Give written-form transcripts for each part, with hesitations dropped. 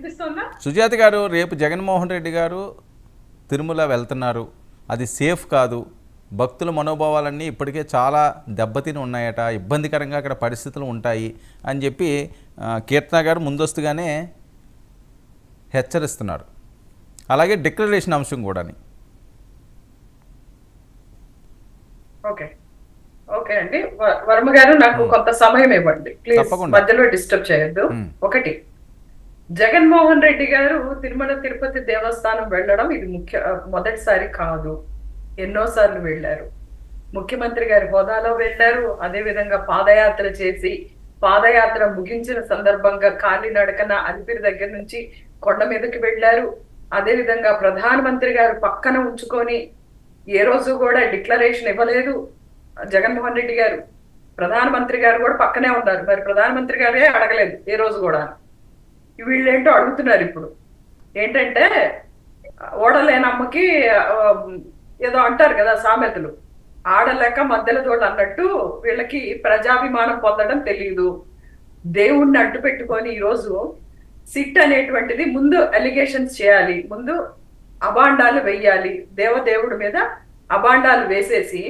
వినిపిస్తుందా? సుజాత గారు, రేపు జగన్మోహన్ రెడ్డి గారు తిరుమల వెళ్తున్నారు, అది సేఫ్ కాదు, భక్తుల మనోభావాలన్నీ ఇప్పటికే చాలా దెబ్బతిని ఉన్నాయట, ఇబ్బందికరంగా అక్కడ పరిస్థితులు ఉంటాయి అని చెప్పి కీర్తన గారు ముందస్తుగానే హెచ్చరిస్తున్నారు. అలాగే డిక్లరేషన్ అంశం కూడా. ఓకే ఓకే అండి, వర్మ గారు నాకు కొంత సమయం ఇవ్వండి ప్లీజ్, మధ్యలో డిస్టర్బ్ చేయొద్దు. ఒకటి, జగన్మోహన్ రెడ్డి గారు తిరుమల తిరుపతి దేవస్థానం వెళ్ళడం ఇది మొదటిసారి కాదు, ఎన్నోసార్లు వెళ్ళారు. ముఖ్యమంత్రి గారి హోదాలో వెళ్ళారు, అదే విధంగా పాదయాత్ర చేసి పాదయాత్ర ముగించిన సందర్భంగా కాలినడకన అలిపిరి దగ్గర నుంచి కొండ మీదకి వెళ్ళారు. అదే విధంగా ప్రధానమంత్రి గారు పక్కన ఉంచుకొని ఏ రోజు కూడా డిక్లరేషన్ ఇవ్వలేదు జగన్మోహన్ రెడ్డి గారు. ప్రధానమంత్రి గారు కూడా పక్కనే ఉన్నారు, మరి ప్రధానమంత్రి గారే అడగలేదు ఏ రోజు కూడా. వీళ్ళేంటో అడుగుతున్నారు ఇప్పుడు. ఏంటంటే ఓడలేనమ్మకి ఏదో అంటారు కదా సామెతలు, ఆడలేక మధ్యలో తోడు అన్నట్టు వీళ్ళకి ప్రజాభిమానం పొందడం తెలియదు. దేవుణ్ణి అడ్డు పెట్టుకొని ఈరోజు సిట్ అనేటువంటిది ముందు అలిగేషన్స్ చేయాలి, ముందు అబాండాలు వెయ్యాలి, దేవదేవుడి మీద అబాండాలు వేసేసి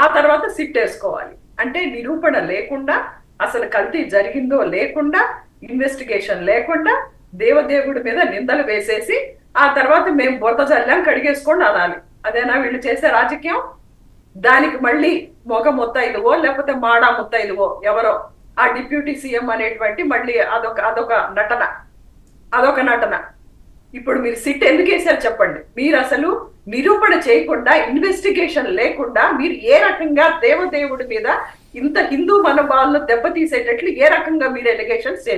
ఆ తర్వాత సిట్ వేసుకోవాలి. అంటే నిరూపణ లేకుండా, అసలు కల్తీ జరిగిందో లేకుండా, ఇన్వెస్టిగేషన్ లేకుండా దేవదేవుడి మీద నిందలు వేసేసి ఆ తర్వాత మేము బురద జల్లాం కడిగేసుకోండి అనాలి. అదేనా వీళ్ళు చేసే రాజకీయం? దానికి మళ్ళీ మొగ ముత్తైదువో లేకపోతే మాడా ముత్తైదువో ఎవరో ఆ డిప్యూటీ సీఎం అనేటువంటి మళ్ళీ అదొక నటన. ఇప్పుడు మీరు సిట్ ఎందుకు వేసారు చెప్పండి? మీరు అసలు నిరూపణ చేయకుండా, ఇన్వెస్టిగేషన్ లేకుండా మీరు ఏ రకంగా దేవదేవుడి మీద ఇంత హిందూ మనోభావాలను దెబ్బతీసేటట్లు ఏ రకంగా మీరు ఎలిగేషన్స్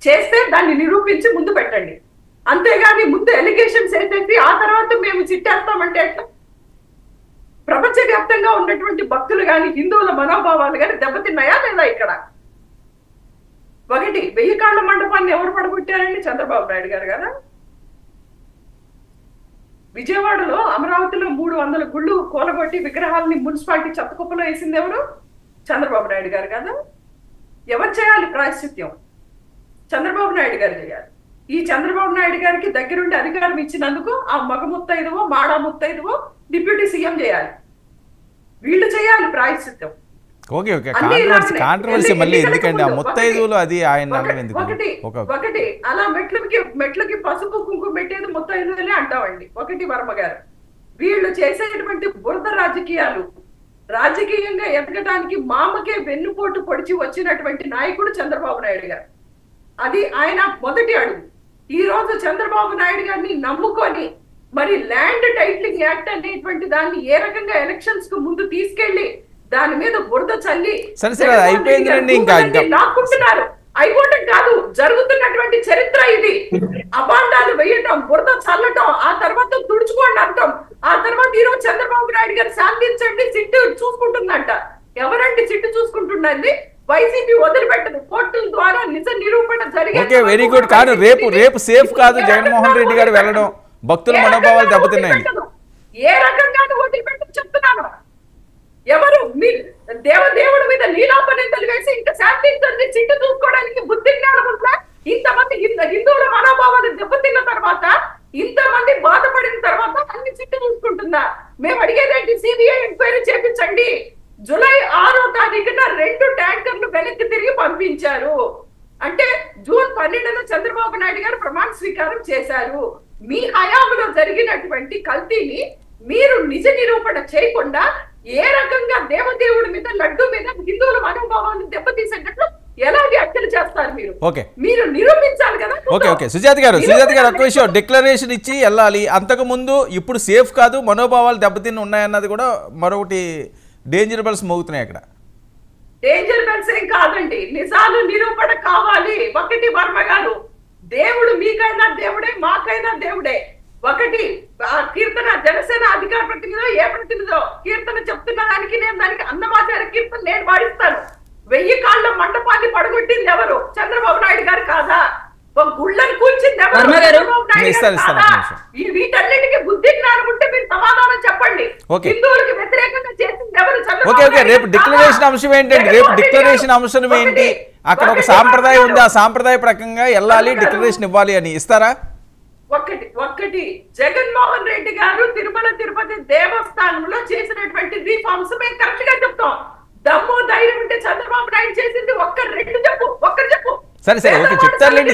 చేస్తే దాన్ని నిరూపించి ముందు పెట్టండి. అంతేగాని ముందు ఎలిగేషన్స్ వేసేసి ఆ తర్వాత మేము సిట్టేస్తామంటే ఎట్లా? ప్రపంచవ్యాప్తంగా ఉన్నటువంటి భక్తులు కానీ హిందువుల మనోభావాలు కానీ దెబ్బతిన్నాయా లేదా? ఇక్కడ ఒకటి, 1000 కాళ్ల మండపాన్ని ఎవరు పడగొట్టారండి? చంద్రబాబు నాయుడు గారు కదా. విజయవాడలో అమరావతిలో 300 గుళ్ళు కూలగొట్టి విగ్రహాలని మున్సిపాలిటీ చెత్తకుప్పలో వేసింది ఎవరు? చంద్రబాబు నాయుడు గారు కదా. ఎవరు చేయాలి ప్రాయశ్చిత్యం? చంద్రబాబు నాయుడు గారు చేయాలి. ఈ చంద్రబాబు నాయుడు గారికి దగ్గరుండి అధికారం ఇచ్చినందుకు ఆ మగ ముత్తైదువో మాడా ముత్తైదువో డిప్యూటీ సీఎం చేయాలి, వీళ్ళు చేయాలి ప్రాయశ్చిత్యం. కాంట్రవర్సీ మళ్ళీ ఎందుకండి? ఆ ముత్తైదువులు అది ఆయన ఒకటి అలా మెట్లకి పసుపు కుంకుమ పెట్టేది ముత్తైదువులే అంటామండి. ఒకటి, వర్మ గారు వీళ్ళు చేసేటువంటి బురద రాజకీయాలు, రాజకీయంగా ఎదగడానికి మామకే వెన్నుపోటు పొడిచి వచ్చినటువంటి నాయకుడు చంద్రబాబు నాయుడు గారు. అది ఆయన మొదటి అడుగు. ఈ రోజు చంద్రబాబు నాయుడు గారిని నమ్ముకొని మరి ల్యాండ్ టైటిలింగ్ యాక్ట్ అనేటువంటి దాన్ని ఏ రకంగా ఎలక్షన్స్ కు ముందు తీసుకెళ్లి దాని మీద బురద చల్లి నాకుంటున్నారు. అయిపోవటం కాదు, జరుగుతున్నటువంటి చరిత్ర ఇది. అబాండాలు వేయటం, బురద చల్లటం, ఆ తర్వాత తుడుచుకోండి అంటాం. ఆ తర్వాత ఈ రోజు చంద్రబాబు నాయుడు గారు శాంతించండి, సిట్టు చూసుకుంటుందంట. ఎవరంటే సిట్టు చూసుకుంటున్నది? వైసీపీ వదిలిపెట్టదు. కోర్టుల ద్వారా నిజ నిరూపణ జరిగే. Very good. కాదు, రేపు సేఫ్ కాదు జగన్మోహన్ రెడ్డి గారు వెళ్ళడం, భక్తుల మనోభావాలు దెబ్బతిన్నాయి. ఏ రకంగా వదిలిపెట్టదు చెప్తున్నాను. ఎవరు దేవదేవుడి మీద లీలాపనిందలు వేసి ఇంకా శాంతించండి, సిట్టు చూసుకోవడానికి బుద్ధి జ్ఞానం ఉందా? ఇంతమంది హిందువుల మనోభావాలు దెబ్బతిన్న తర్వాత, ఇంతమంది బాధపడిన తర్వాత అన్ని సిట్టు చూసుకుంటుందా? మేము అడిగేదేంటి? సిబిఐ ఎంక్వైరీ చేపించండి. జూలై 6వ తారీఖున 2 ట్యాంకర్లు వెనక్కి తిరిగి పంపించారు. అంటే జూన్ 12న చంద్రబాబు నాయుడు గారు ప్రమాణ స్వీకారం చేశారు. మీ హయాంలో జరిగినటువంటి కల్తీని మీరు నిజ నిరూపణ చేయకుండా ఏ రకంగా దేవదేవుడి మీద, లడ్డు మీద హిందువుల మనోభావాలను దెబ్బతీసేటట్లు ఎలాంటి హత్యలు చేస్తారు మీరు? మీరు నిరూపించాలి కదా. ఓకే సుజాత గారు ఒక విషయం, డిక్లరేషన్ ఇచ్చి వెళ్ళాలి. అంతకు ముందు ఇప్పుడు సేఫ్ కాదు, మనోభావాలు దెబ్బతిని ఉన్నాయన్నది కూడా మరొకటి డేంజర్ బెల్స్ మోగుతున్నాయి అక్కడ. డేంజర్ బెల్స్ ఏం కాదండి, నిజాలు నిరూపణ కావాలి. ఒకటి, వర్మ గారు దేవుడు మీకైనా దేవుడే, మాకైనా దేవుడే. ఒకటి, కీర్తన జనసేన అధికార ప్రతినిధో ఏ ప్రతినిధో కీర్తన చెప్తున్న దానికి నేను దానికి అన్నమాచార్య కీర్తన నేను పాడిస్తాను. 1000 కాళ్ల మండపాన్ని పడగొట్టింది ఎవరు? చంద్రబాబు నాయుడు గారు కాదా? గుళ్ళని కూల్చింది ఎవరు? చంద్రబాబు నాయుడు గారు కాదా? వీటన్నిటికీ బుద్ధి జ్ఞానం ఉంటే మీరు సమాధానం చెప్పండి. హిందువులకు వ్యతిరేకంగా చేసింది ఎవరు? రేపు డిక్లరేషన్ అంశం ఏంటండి? రేపు డిక్లరేషన్ అంశం ఏంటి? అక్కడ ఒక సాంప్రదాయం ఉంది, ఆ సాంప్రదాయ ప్రకంగా వెళ్ళాలి, డిక్లరేషన్ ఇవ్వాలి అని ఇస్తారా? ఒక్కటి జగన్మోహన్ రెడ్డి గారు తిరుమల తిరుపతి దేవస్థానంలో చేసినటువంటి రిఫార్మ్స్ మేము కరెక్ట్ గా చెప్తాం. దమ్ము ధైర్యం ఉంటే చంద్రబాబు నాయుడు చేసింది ఒక్కటి చెప్పు. సరే ఓకే,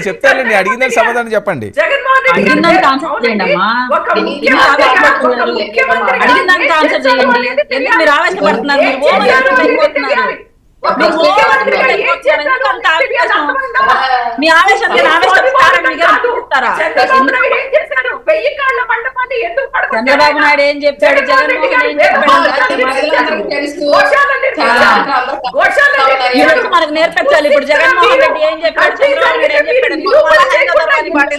చెప్తారులేండి. అడిగిందని సమాధానం చెప్పండి. జగన్మోహన్ రెడ్డి చంద్రబాబు నాయుడు ఏం చెప్పాడు, జగన్మోహన్ ఏం చెప్పాడు మనకు నేర్పించాలి. ఇప్పుడు జగన్మోహన్ రెడ్డి ఏం చెప్పాడు, చంద్రబాబు నాయుడు ఏం చెప్పాడు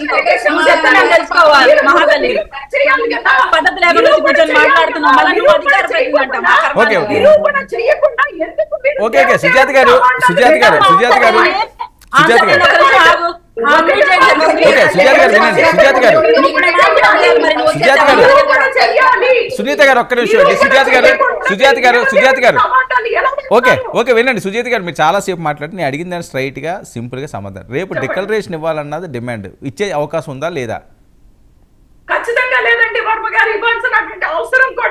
తెలుసుకోవాలి. మహాతల్లి పద్ధతి లేకుండా కూర్చొని మాట్లాడుతున్నాం. ఓకే సుజాత గారు సునీత గారు ఒక్క నిమిషం అండి. సుజాత గారు ఓకే వినండి. సుజాత గారు మీరు చాలాసేపు మాట్లాడి నేను అడిగిన దాన్ని స్ట్రైట్గా సింపుల్గా సమాధానం. రేపు డిక్లరేషన్ ఇవ్వాలన్నది డిమాండ్, ఇచ్చే అవకాశం ఉందా లేదా? ఖచ్చితంగా లేదండి వర్మ గారు, ఇవ్వాల్సినటువంటి అవసరం కూడా